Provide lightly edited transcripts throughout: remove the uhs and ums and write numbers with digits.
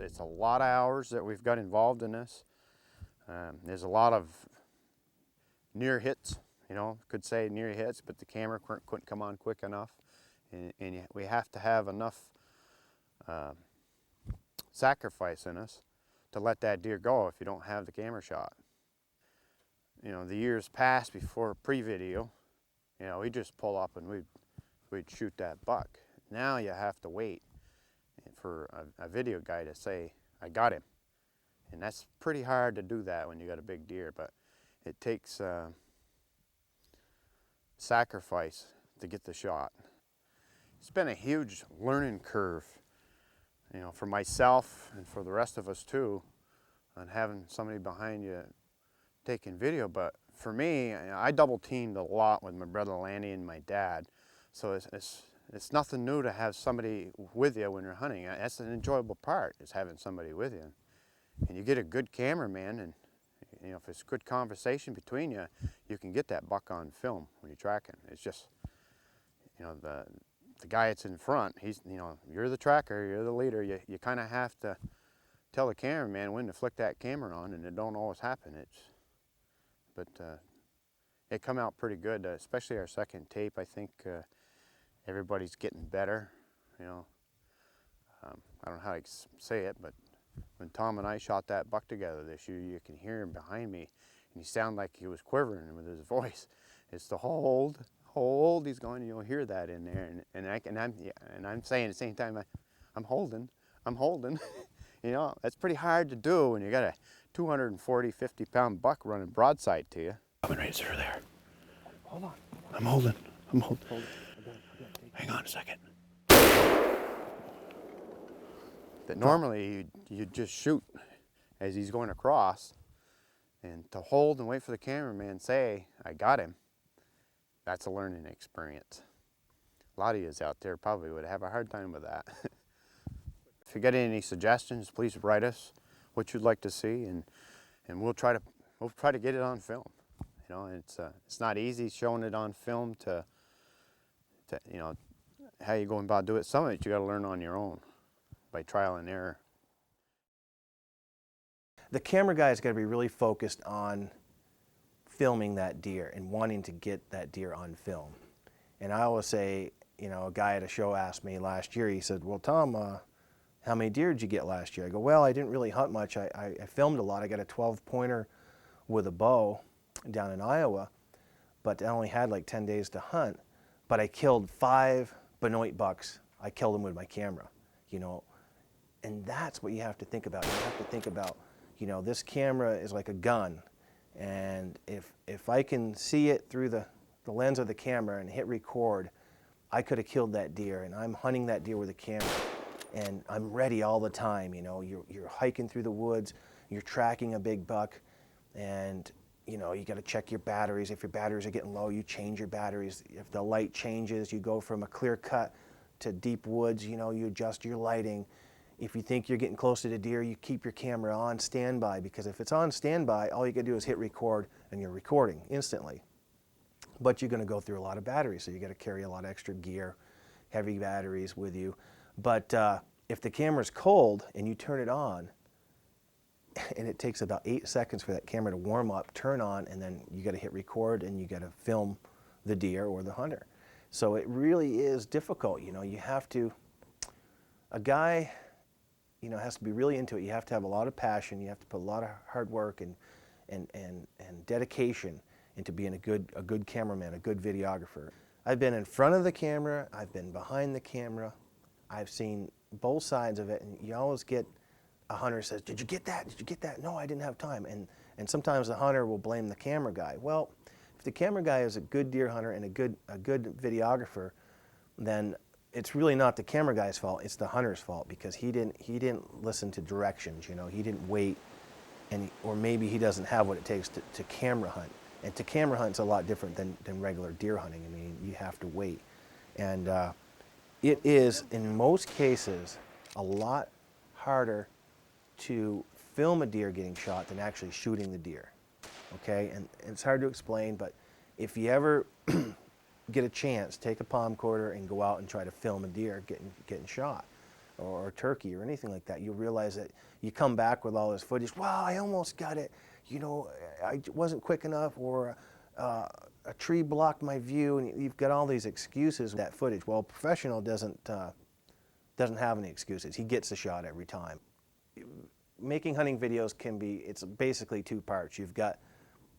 it's a lot of hours that we've got involved in this. There's a lot of near hits, you know, could say near hits, but the camera couldn't come on quick enough. And we have to have enough sacrifice in us to let that deer go if you don't have the camera shot. You know, the years past before pre-video, you know, we'd just pull up and we'd shoot that buck. Now you have to wait for a video guy to say, I got him. And that's pretty hard to do that when you got a big deer, but it takes sacrifice to get the shot. It's been a huge learning curve, you know, for myself and for the rest of us too, on having somebody behind you taking video. But for me, I double teamed a lot with my brother Lanny and my dad, so it's nothing new to have somebody with you when you're hunting. That's an enjoyable part, is having somebody with you. And you get a good cameraman, and you know, if it's good conversation between you, you can get that buck on film when you're tracking. It's just, you know, the guy that's in front, he's, you know, you're the tracker, you're the leader. You kind of have to tell the cameraman when to flick that camera on, and it don't always happen. But it come out pretty good, especially our second tape. I think everybody's getting better, you know. I don't know how to say it, but when Tom and I shot that buck together this year, you can hear him behind me, and he sounded like he was quivering with his voice. It's the hold. He's going. You'll hear that in there, and I'm saying at the same time, I'm holding. You know, that's pretty hard to do when you got a 240, 50-pound buck running broadside to you. Coming right through there. Hold on. I'm holding. Hang on a second. That normally you'd just shoot as he's going across, and to hold and wait for the cameraman to say, I got him, that's a learning experience. A lot of you out there probably would have a hard time with that. If you got any suggestions, please write us what you'd like to see, and we'll try to get it on film. You know, it's not easy showing it on film to you know, how you go about do it. Some of it you got to learn on your own by trial and error. The camera guy's got to be really focused on filming that deer and wanting to get that deer on film. And I always say, you know, a guy at a show asked me last year, he said, well, Tom, how many deer did you get last year? I go, well, I didn't really hunt much. I filmed a lot. I got a 12-pointer with a bow down in Iowa, but I only had like 10 days to hunt. But I killed 5 Benoit bucks. I killed them with my camera, you know. And that's what you have to think about. You have to think about, you know, this camera is like a gun. And if I can see it through the lens of the camera and hit record, I could have killed that deer. And I'm hunting that deer with a camera. And I'm ready all the time, you know. You're hiking through the woods, you're tracking a big buck, and you know, you got to check your batteries. If your batteries are getting low, you change your batteries. If the light changes, you go from a clear cut to deep woods, you know, you adjust your lighting. If you think you're getting close to the deer, you keep your camera on standby, because if it's on standby, all you got to do is hit record and you're recording instantly. But you're going to go through a lot of batteries, so you got to carry a lot of extra gear, heavy batteries with you. But if the camera's cold and you turn it on, and it takes about 8 seconds for that camera to warm up, turn on, and then you got to hit record and you got to film the deer or the hunter. So it really is difficult. You know, you have to, a guy, you know, has to be really into it. You have to have a lot of passion. You have to put a lot of hard work and dedication into being a good cameraman, a good videographer. I've been in front of the camera. I've been behind the camera. I've seen both sides of it, and you always get a hunter says, did you get that? Did you get that? No, I didn't have time. And sometimes the hunter will blame the camera guy. Well, if the camera guy is a good deer hunter and a good videographer, then it's really not the camera guy's fault, it's the hunter's fault, because he didn't listen to directions, you know, he didn't wait, or maybe he doesn't have what it takes to camera hunt. And to camera hunt is a lot different than regular deer hunting. I mean, you have to wait. And it is, in most cases, a lot harder to film a deer getting shot than actually shooting the deer, okay? And it's hard to explain, but if you ever get a chance, take a palm quarter and go out and try to film a deer getting shot. or turkey or anything like that, you realize that you come back with all this footage. Wow, I almost got it. You know, I wasn't quick enough, or a tree blocked my view, and you've got all these excuses with that footage. Well, a professional doesn't have any excuses. He gets the shot every time. Making hunting videos it's basically two parts. You've got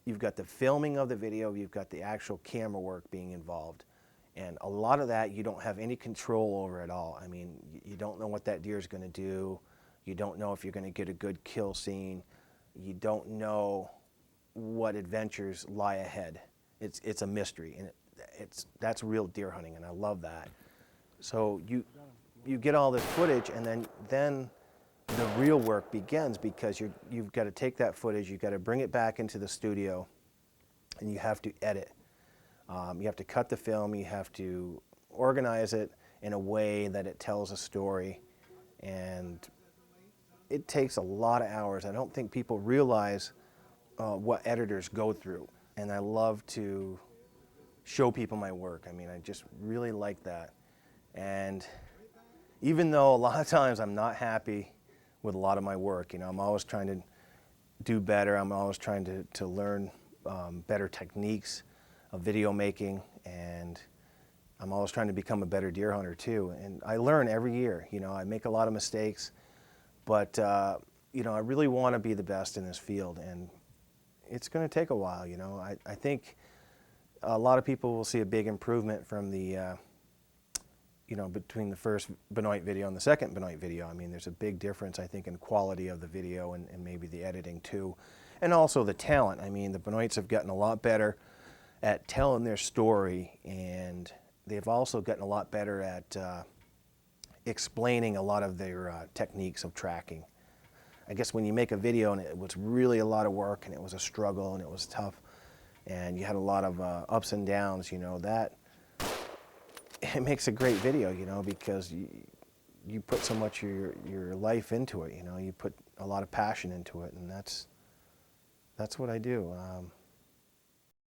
the filming of the video, you've got the actual camera work being involved. And a lot of that you don't have any control over at all. I mean, you don't know what that deer is going to do. You don't know if you're going to get a good kill scene. You don't know what adventures lie ahead. It's a mystery, and that's real deer hunting, and I love that. So you get all this footage, and then the real work begins, because you've got to take that footage, you've got to bring it back into the studio, and you have to edit. You have to cut the film, you have to organize it in a way that it tells a story, and it takes a lot of hours. I don't think people realize what editors go through, and I love to show people my work. I mean, I just really like that. And even though a lot of times I'm not happy with a lot of my work, you know, I'm always trying to do better, I'm always trying to learn better techniques of video making, and I'm always trying to become a better deer hunter too. And I learn every year. You know, I make a lot of mistakes, but you know, I really want to be the best in this field, and it's going to take a while. You know, I think a lot of people will see a big improvement from the you know, between the first Benoit video and the second Benoit video. I mean, there's a big difference, I think, in quality of the video, and maybe the editing too, and also the talent. I mean, the Benoits have gotten a lot better at telling their story, and they've also gotten a lot better at explaining a lot of their techniques of tracking. I guess when you make a video and it was really a lot of work, and it was a struggle, and it was tough, and you had a lot of ups and downs, you know, that it makes a great video, you know, because you put so much of your life into it, you know, you put a lot of passion into it, and that's what I do.